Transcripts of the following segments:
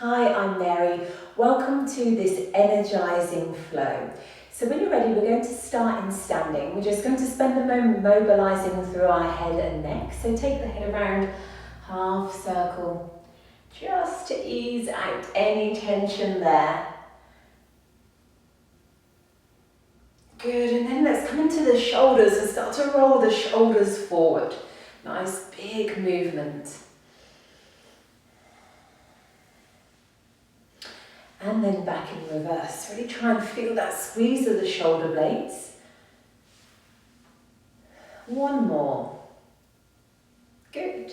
Hi, I'm Mary. Welcome to this energizing flow. So when you're ready, we're going to start in standing. We're just going to spend a moment mobilizing through our head and neck. So take the head around, half circle, just to ease out any tension there. Good, and then let's come into the shoulders and start to roll the shoulders forward. Nice big movement. And then back in reverse. Really try and feel that squeeze of the shoulder blades. One more. Good.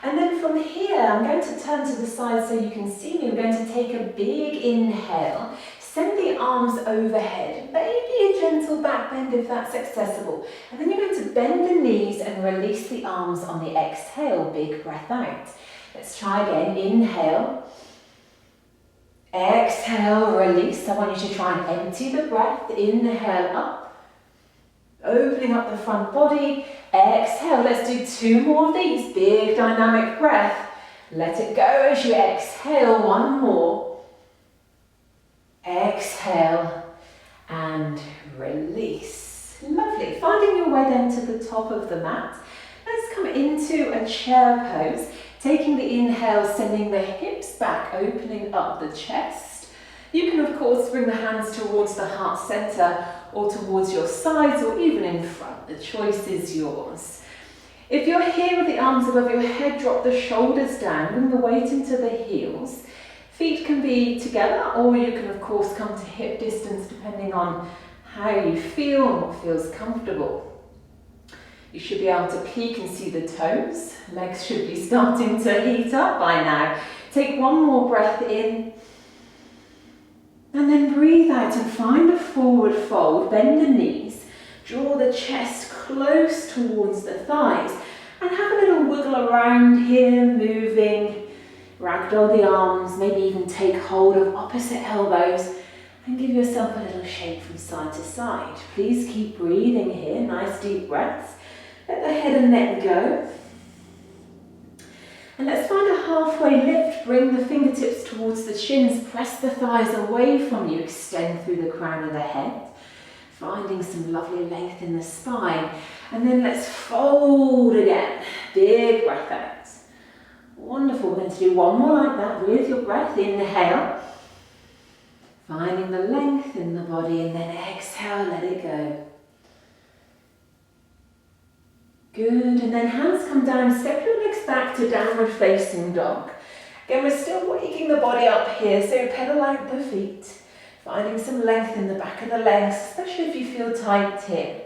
And then from here, I'm going to turn to the side so you can see me. I'm going to take a big inhale. Send the arms overhead. Maybe a gentle back bend if that's accessible. And then you're going to bend the knees and release the arms on the exhale. Big breath out. Let's try again. Inhale. Exhale, release. I want you to try and empty the breath. Inhale up. Opening up the front body. Exhale. Let's do two more of these. Big dynamic breath. Let it go as you exhale. One more. Exhale and release. Lovely. Finding your way then to the top of the mat. Let's come into a chair pose. Taking the inhale, sending the hips back, opening up the chest. You can of course bring the hands towards the heart center or towards your sides or even in front. The choice is yours. If you're here with the arms above your head, drop the shoulders down, bring the weight into the heels. Feet can be together or you can of course come to hip distance depending on how you feel and what feels comfortable. You should be able to peek and see the toes. Legs should be starting to heat up by now. Take one more breath in. And then breathe out and find a forward fold. Bend the knees. Draw the chest close towards the thighs. And have a little wiggle around here, moving. Ragdoll the arms. Maybe even take hold of opposite elbows. And give yourself a little shake from side to side. Please keep breathing here. Nice deep breaths. Let the head and neck go. And let's find a halfway lift. Bring the fingertips towards the shins. Press the thighs away from you. Extend through the crown of the head. Finding some lovely length in the spine. And then let's fold again. Big breath out. Wonderful. We're going to do one more like that with your breath. Inhale. Finding the length in the body. And then exhale. Let it go. Good, and then hands come down, step your legs back to downward facing dog. Again, we're still waking the body up here, so pedal out the feet, finding some length in the back of the legs, especially if you feel tight here.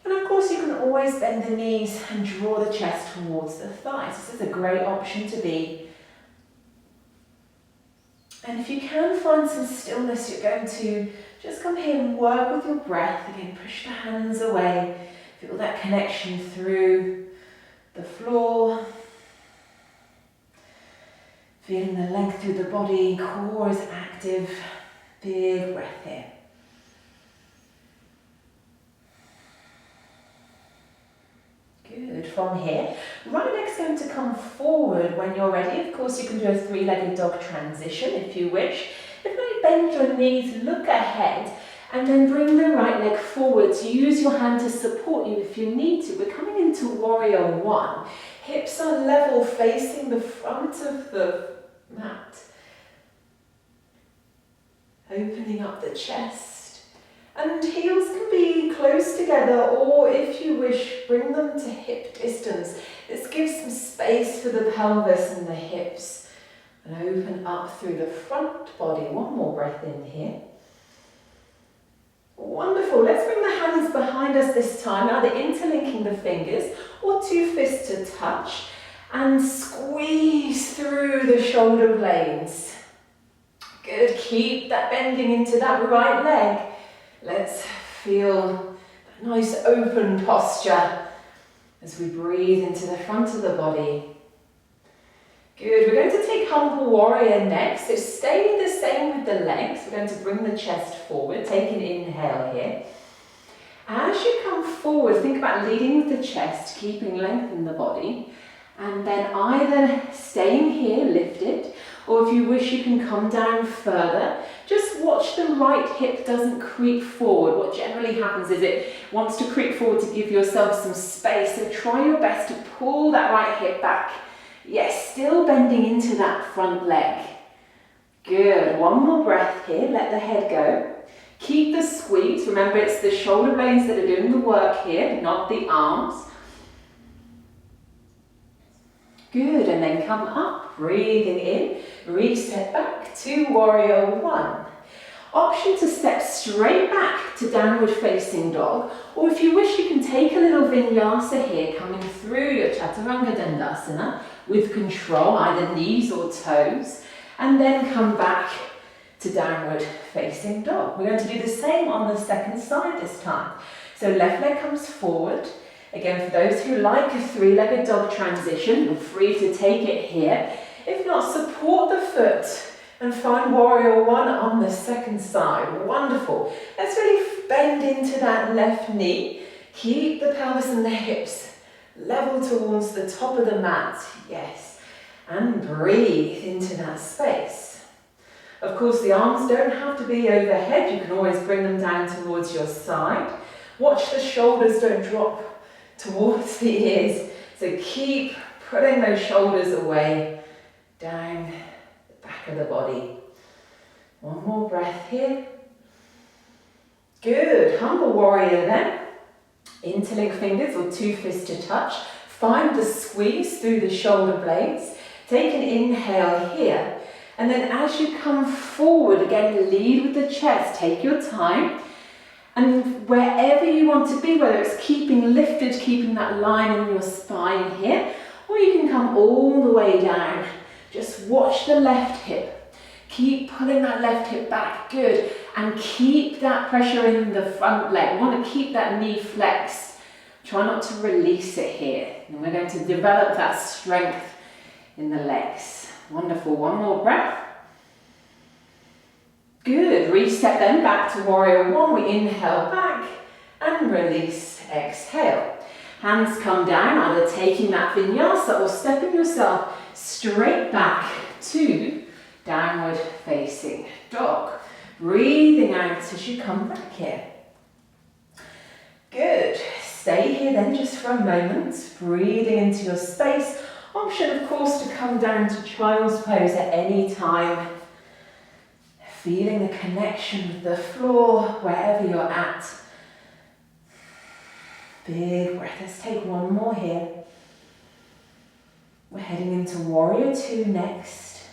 And of course, you can always bend the knees and draw the chest towards the thighs. This is a great option to be. And if you can find some stillness, you're going to just come here and work with your breath. Again, push the hands away. Feel that connection through the floor. Feeling the length through the body, core is active. Big breath here. Good, from here, right leg's going to come forward when you're ready. Of course, you can do a three-legged dog transition if you wish. If not, bend your knees, look ahead. And then bring the right leg forward. So use your hand to support you if you need to. We're coming into warrior one. Hips are level facing the front of the mat. Opening up the chest. And heels can be close together, or if you wish, bring them to hip distance. This gives some space for the pelvis and the hips. And open up through the front body. One more breath in here. Wonderful. Let's bring the hands behind us this time, either interlinking the fingers or two fists to touch, and squeeze through the shoulder blades. Good. Keep that bending into that right leg. Let's feel that nice open posture as we breathe into the front of the body. Good. We're going to take humble warrior next. So stay the same with the legs. We're going to bring the chest forward. Take an inhale here. As you come forward, think about leading with the chest, keeping length in the body. And then either staying here, lifted, or if you wish you can come down further. Just watch the right hip doesn't creep forward. What generally happens is it wants to creep forward to give yourself some space, so try your best to pull that right hip back. Yes, still bending into that front leg. Good, one more breath here, let the head go. Keep the squeeze, remember it's the shoulder blades that are doing the work here, not the arms. Good, and then come up, breathing in, reset back to warrior one. Option to step straight back to downward facing dog, or if you wish you can take a little vinyasa here, coming through your chaturanga dandasana with control, either knees or toes, and then come back to downward facing dog. We're going to do the same on the second side this time. So left leg comes forward. Again, for those who like a three-legged dog transition, you're free to take it here. If not, support the foot and find warrior one on the second side. Wonderful. Let's really bend into that left knee. Keep the pelvis and the hips level towards the top of the mat. Yes. And breathe into that space. Of course, the arms don't have to be overhead. You can always bring them down towards your side. Watch the shoulders don't drop towards the ears. So keep putting those shoulders away, down the back of the body. One more breath here. Good, humble warrior then. Interlink fingers or two fists to touch. Find the squeeze through the shoulder blades. Take an inhale here. And then as you come forward, again, lead with the chest. Take your time. And wherever you want to be, whether it's keeping lifted, keeping that line in your spine here, or you can come all the way down. Just watch the left hip. Keep pulling that left hip back, good. And keep that pressure in the front leg. You want to keep that knee flexed. Try not to release it here. And we're going to develop that strength in the legs. Wonderful, one more breath. Good, reset then back to warrior one. We inhale back and release, exhale. Hands come down, either taking that vinyasa or stepping yourself straight back to downward facing dog. Breathing out as you come back here. Good, stay here then just for a moment, breathing into your space. Option of course to come down to child's pose at any time. Feeling the connection with the floor, wherever you're at. Big breath, let's take one more here. We're heading into warrior two next.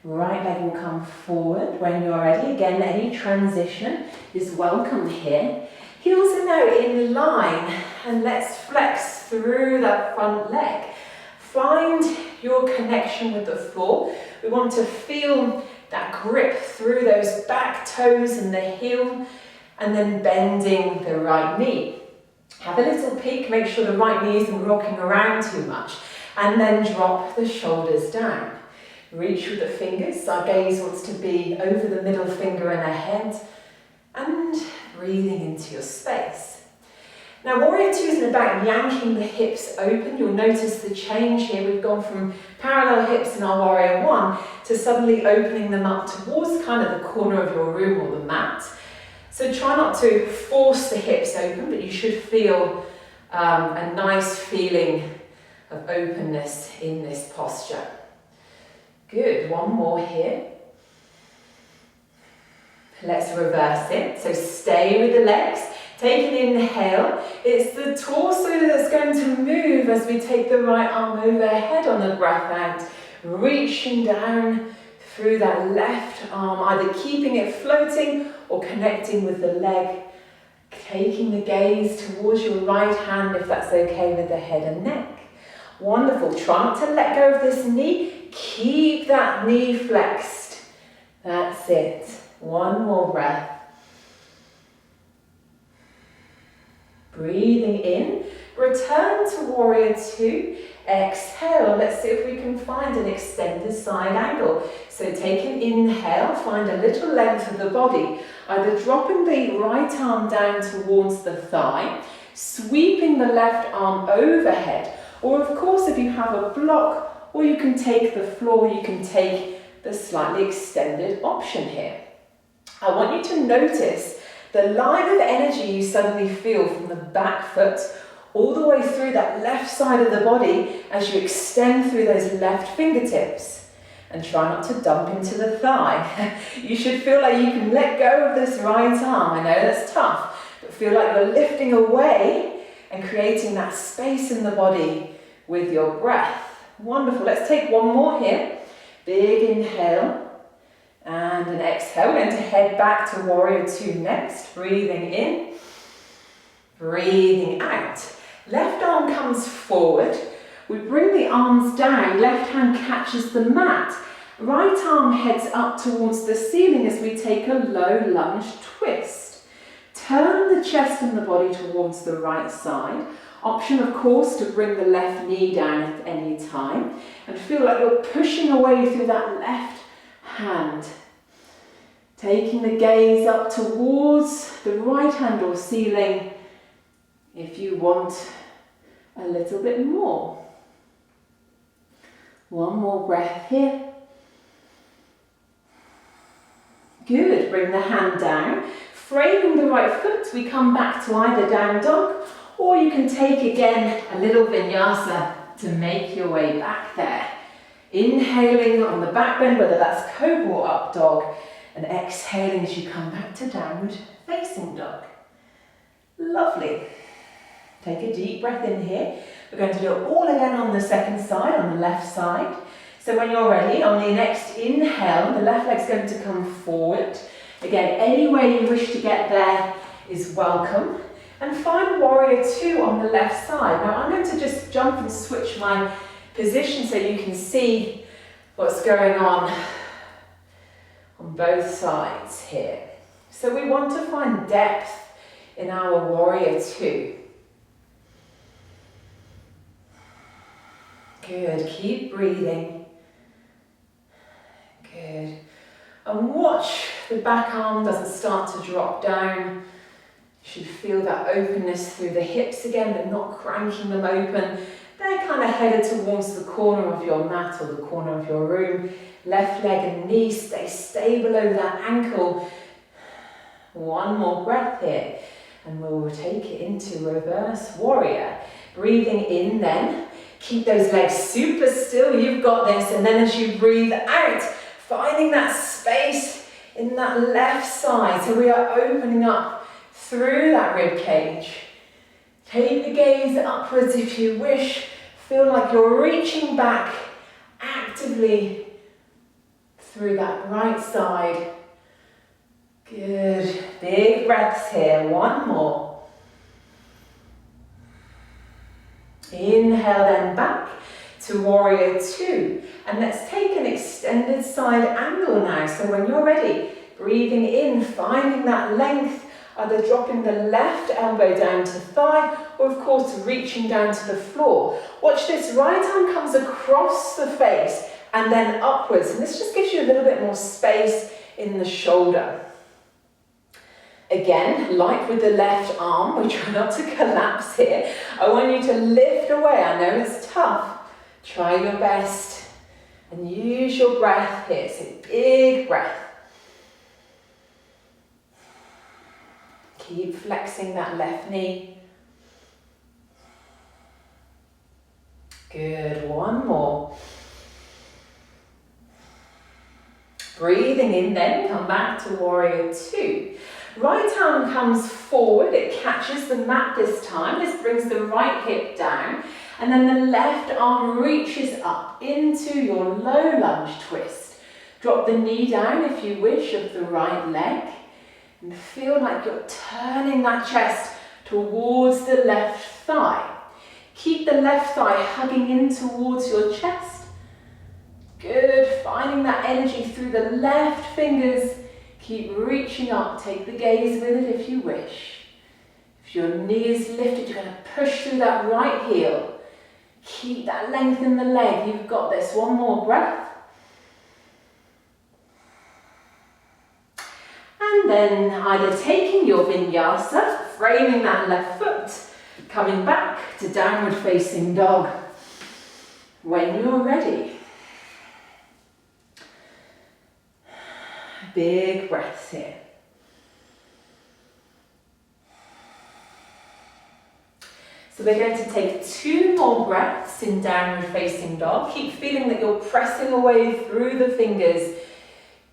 Right leg will come forward when you're ready. Again, any transition is welcome here. Heels are now in line, and let's flex through that front leg. Find your connection with the floor. We want to feel that grip through those back toes and the heel, and then bending the right knee. Have a little peek, make sure the right knee isn't rocking around too much, and then drop the shoulders down. Reach with the fingers, our gaze wants to be over the middle finger and ahead, and breathing into your space. Now warrior two is about yanking the hips open. You'll notice the change here. We've gone from parallel hips in our warrior one to suddenly opening them up towards kind of the corner of your room or the mat. So try not to force the hips open, but you should feel a nice feeling of openness in this posture. Good, one more here. Let's reverse it. So stay with the legs. Take an inhale. It's the torso that's going to move as we take the right arm overhead on the breath out. Reaching down through that left arm, either keeping it floating or connecting with the leg. Taking the gaze towards your right hand if that's okay with the head and neck. Wonderful. Try not to let go of this knee. Keep that knee flexed. That's it. One more breath. Breathing in, return to warrior two, exhale. Let's see if we can find an extended side angle. So take an inhale, find a little length of the body, either dropping the right arm down towards the thigh, sweeping the left arm overhead, or of course if you have a block, or you can take the floor, you can take the slightly extended option here. I want you to notice the line of energy you suddenly feel from the back foot all the way through that left side of the body as you extend through those left fingertips. And try not to dump into the thigh. You should feel like you can let go of this right arm. I know that's tough, but feel like you're lifting away and creating that space in the body with your breath. Wonderful. Let's take one more here. Big inhale and an exhale. We're going to head back to Warrior Two next. Breathing in, breathing out. Left arm comes forward. We bring the arms down, left hand catches the mat. Right arm heads up towards the ceiling as we take a low lunge twist. Turn the chest and the body towards the right side. Option, of course, to bring the left knee down at any time. And feel like you're pushing away through that left hand. Taking the gaze up towards the right hand or ceiling if you want a little bit more. One more breath here. Good, bring the hand down. Framing the right foot, we come back to either down dog, or you can take again a little vinyasa to make your way back there. Inhaling on the back bend, whether that's cobra or up dog, and exhaling as you come back to downward facing dog. Lovely. Take a deep breath in here. We're going to do it all again on the second side, on the left side. So when you're ready, on the next inhale, the left leg's going to come forward. Again, any way you wish to get there is welcome. And find Warrior Two on the left side. Now I'm going to just jump and switch my position so you can see what's going on both sides here. So we want to find depth in our Warrior Two. Good, keep breathing. Good. And watch the back arm doesn't start to drop down. You should feel that openness through the hips again, but not cranking them open. They're kind of headed towards the corner of your mat or the corner of your room. Left leg and knee stay below that ankle. One more breath here. And we'll take it into reverse warrior. Breathing in then. Keep those legs super still, you've got this. And then as you breathe out, finding that space in that left side. So we are opening up through that rib cage. Take the gaze upwards if you wish. Feel like you're reaching back actively through that right side. Good. Big breaths here. One more. Inhale then back to Warrior Two. And let's take an extended side angle now. So when you're ready, breathing in, finding that length, either dropping the left elbow down to thigh, or of course reaching down to the floor. Watch this, right arm comes across the face and then upwards. And this just gives you a little bit more space in the shoulder. Again, like with the left arm, we try not to collapse here. I want you to lift away. I know it's tough. Try your best and use your breath here. So big breath. Keep flexing that left knee. Good, one more. Breathing in then, come back to Warrior Two. Right arm comes forward, it catches the mat this time. This brings the right hip down. And then the left arm reaches up into your low lunge twist. Drop the knee down if you wish of the right leg. And feel like you're turning that chest towards the left thigh. Keep the left thigh hugging in towards your chest. Good, finding that energy through the left fingers. Keep reaching up, take the gaze with it if you wish. If your knee is lifted, you're going to push through that right heel. Keep that length in the leg, you've got this. One more breath. And then either taking your vinyasa, framing that left foot, coming back to downward facing dog. When you're ready. Big breaths here. So we're going to take 2 more breaths in downward facing dog. Keep feeling that you're pressing away through the fingers.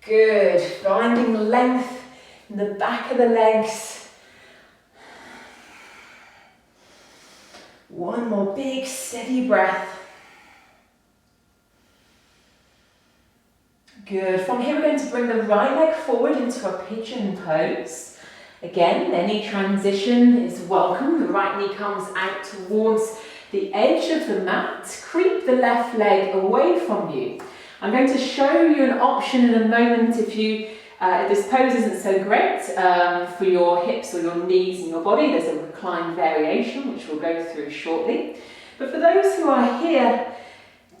Good. Finding length in the back of the legs. 1 more big steady breath. Good. From here we're going to bring the right leg forward into a pigeon pose. Again, any transition is welcome. The right knee comes out towards the edge of the mat. Creep the left leg away from you. I'm going to show you an option in a moment if this pose isn't so great for your hips or your knees and your body. There's a reclined variation which we'll go through shortly. But for those who are here,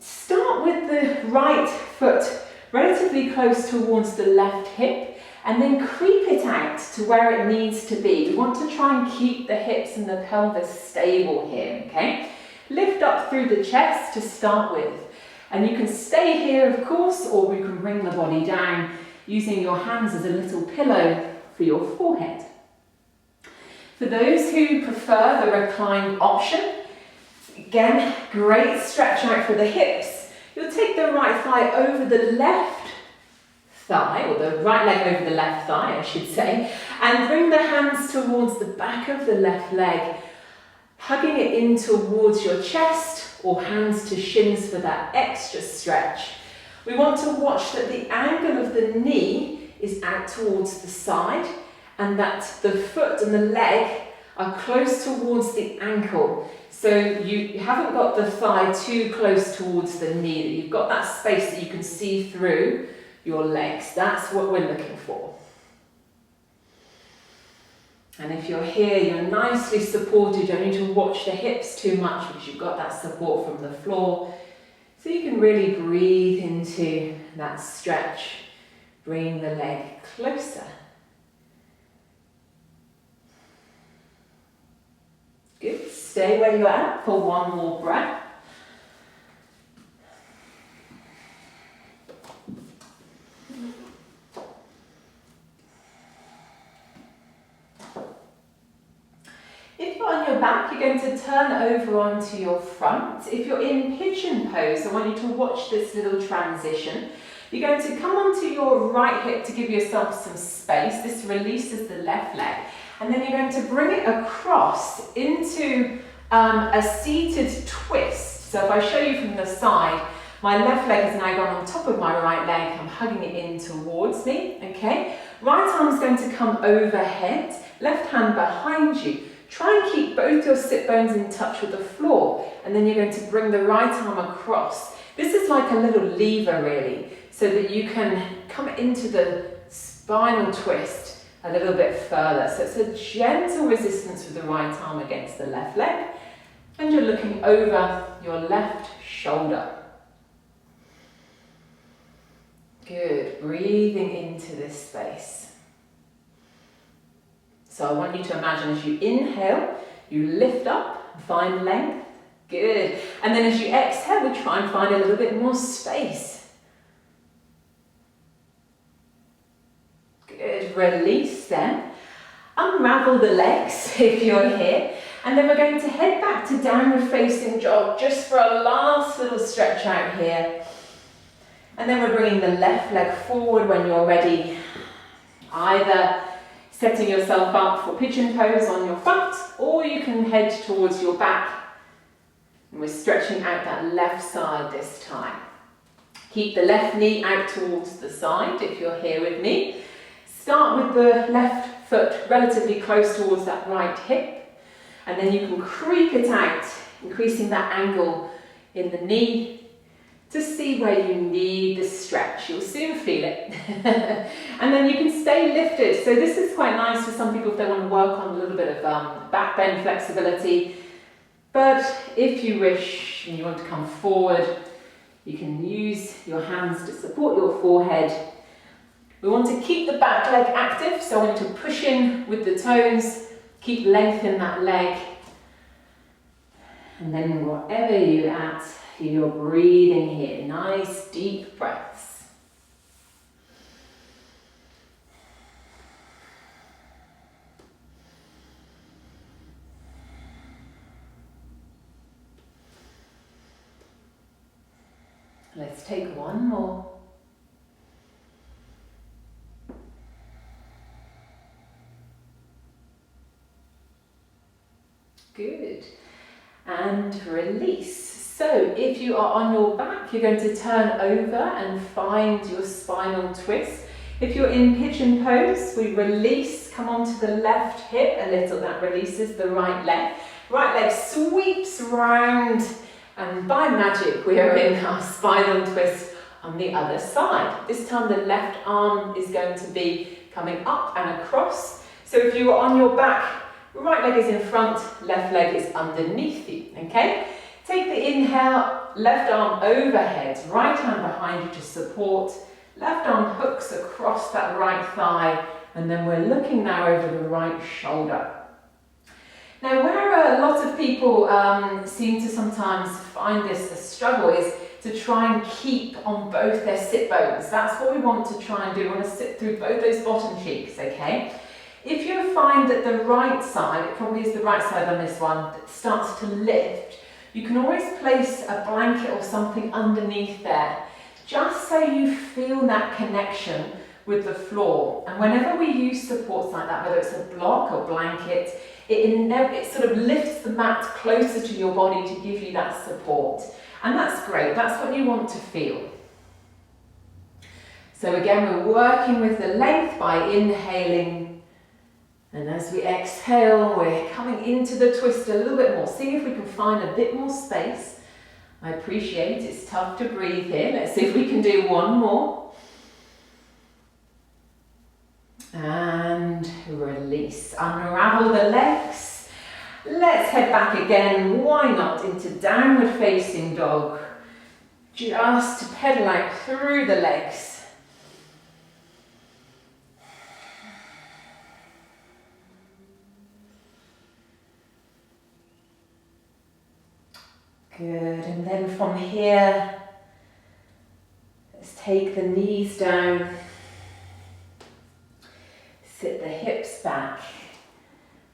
start with the right foot relatively close towards the left hip, and then creep it out to where it needs to be. We want to try and keep the hips and the pelvis stable here, okay? Lift up through the chest to start with. And you can stay here, of course, or you can bring the body down using your hands as a little pillow for your forehead. For those who prefer the reclined option, again, great stretch out for the hips. You'll take the right thigh over the left thigh, or the right leg over the left thigh, I should say, and bring the hands towards the back of the left leg, hugging it in towards your chest, or hands to shins for that extra stretch. We want to watch that the angle of the knee is out towards the side, and that the foot and the leg are close towards the ankle. So you haven't got the thigh too close towards the knee. You've got that space that you can see through your legs. That's what we're looking for. And if you're here, you're nicely supported. You don't need to watch the hips too much because you've got that support from the floor. So you can really breathe into that stretch. Bring the leg closer. Good. Stay where you're at for 1 more breath. If you're on your back, you're going to turn over onto your front. If you're in pigeon pose, I want you to watch this little transition. You're going to come onto your right hip to give yourself some space. This releases the left leg. And then you're going to bring it across into a seated twist. So if I show you from the side, my left leg has now gone on top of my right leg. I'm hugging it in towards me, okay? Right arm's going to come overhead, left hand behind you. Try and keep both your sit bones in touch with the floor, and then you're going to bring the right arm across. This is like a little lever really, so that you can come into the spinal twist a little bit further. So it's a gentle resistance with the right arm against the left leg, and you're looking over your left shoulder. Good, breathing into this space. So I want you to imagine as you inhale, you lift up and find length. Good. And then as you exhale, we try and find a little bit more space. Good. Release then. Unravel the legs if you're here. And then we're going to head back to downward facing dog just for a last little stretch out here. And then we're bringing the left leg forward when you're ready. Either setting yourself up for pigeon pose on your front, or you can head towards your back. And we're stretching out that left side this time. Keep the left knee out towards the side if you're here with me. Start with the left foot relatively close towards that right hip, and then you can creep it out, increasing that angle in the knee to see where you need the stretch. You'll soon feel it. And then you can stay lifted. So this is quite nice for some people if they want to work on a little bit of back bend flexibility. But if you wish and you want to come forward, you can use your hands to support your forehead. We want to keep the back leg active, so I want you to push in with the toes, keep length in that leg. And then wherever you're at, you're breathing here, nice deep breaths. Let's take one more. Good. And release. So if you are on your back, you're going to turn over and find your spinal twist. If you're in pigeon pose, we release, come onto the left hip a little, that releases the right leg. Right leg sweeps round, and by magic we are in our spinal twist on the other side. This time the left arm is going to be coming up and across. So if you are on your back, right leg is in front, left leg is underneath you, okay? Take the inhale, left arm overhead, right hand behind you to support, left arm hooks across that right thigh, and then we're looking now over the right shoulder. Now, where a lot of people seem to sometimes find this a struggle is to try and keep on both their sit bones. That's what we want to try and do. We want to sit through both those bottom cheeks, okay? If you find that the right side, it probably is the right side on this one, that starts to lift, you can always place a blanket or something underneath there, just so you feel that connection with the floor. And whenever we use supports like that, whether it's a block or blanket, it sort of lifts the mat closer to your body to give you that support. And that's great, that's what you want to feel. So again, we're working with the length by inhaling, and as we exhale, we're coming into the twist a little bit more. See if we can find a bit more space. I appreciate it's tough to breathe here. Let's see if we can do one more. And release. Unravel the legs. Let's head back again. Why not into downward facing dog. Just to pedal out through the legs. Good, and then from here, let's take the knees down, sit the hips back,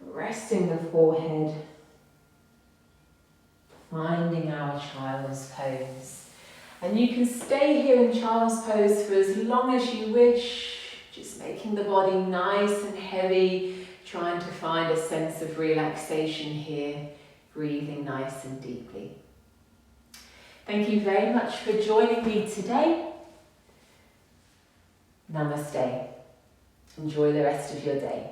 resting the forehead, finding our child's pose. And you can stay here in child's pose for as long as you wish, just making the body nice and heavy, trying to find a sense of relaxation here, breathing nice and deeply. Thank you very much for joining me today. Namaste. Enjoy the rest of your day.